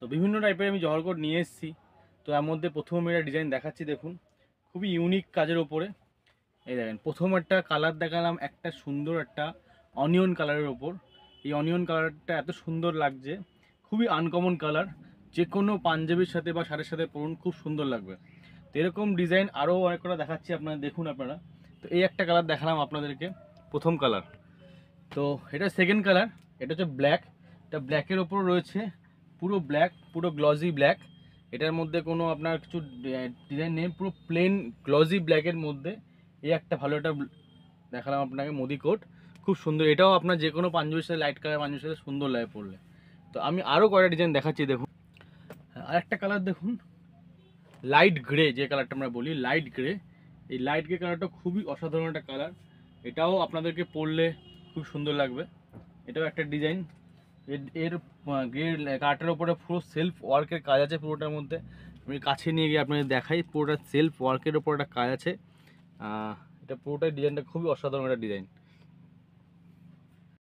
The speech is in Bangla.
তো বিভিন্ন টাইপের আমি জহর কোট নিয়ে এসেছি। তো এর মধ্যে প্রথম এটা ডিজাইন দেখাচ্ছি, দেখুন খুবই ইউনিক কাজের ওপরে। এই দেখেন প্রথম একটা কালার দেখালাম, একটা সুন্দর একটা অনিয়ন কালারের ওপর। এই অনিয়ন কালারটা এত সুন্দর লাগছে, খুবই আনকমন কালার, যে কোনো পাঞ্জাবির সাথে বা শাড়ির সাথে পরুন খুব সুন্দর লাগবে। তো এরকম ডিজাইন আরও অনেক কটা দেখাচ্ছি আপনারা, দেখুন আপনারা। তো এই একটা কালার দেখালাম আপনাদেরকে, প্রথম কালার। তো এটা সেকেন্ড কালার, এটা হচ্ছে ব্ল্যাক। এটা ব্ল্যাকের ওপর রয়েছে পুরো ব্ল্যাক, পুরো গ্লজি ব্ল্যাক। এটার মধ্যে কোনো আপনার কিছু ডিজাইন নেই, পুরো প্লেন গ্লজি ব্ল্যাকের মধ্যে এই একটা ভালো একটা দেখালাম আপনাকে মোদি কোট, খুব সুন্দর। এটাও আপনার যে কোনো পাঞ্জাবির সাথে, লাইট কালার পাঞ্জাবির সাথে সুন্দর লাগে পরলে। তো আমি আরও কয়েকটা ডিজাইন দেখাচ্ছি, দেখুন। আরেকটা কালার দেখুন, লাইট গ্রে, যে কালারটা আমরা বলি লাইট গ্রে। এই লাইট গ্রে কালারটা খুবই অসাধারণ একটা কালার, এটাও আপনাদেরকে পরলে খুব সুন্দর লাগবে। এটাও একটা ডিজাইন। এর গ্রে কার্টের ওপরে পুরো সেলফ ওয়ার্কের কাজ আছে পুরোটার মধ্যে। আমি কাছে নিয়ে গিয়ে আপনাদের দেখাই, পুরোটা সেলফ ওয়ার্কের ওপর একটা কাজ আছে। এটা পুরোটাই ডিজাইনটা খুবই অসাধারণ একটা ডিজাইন।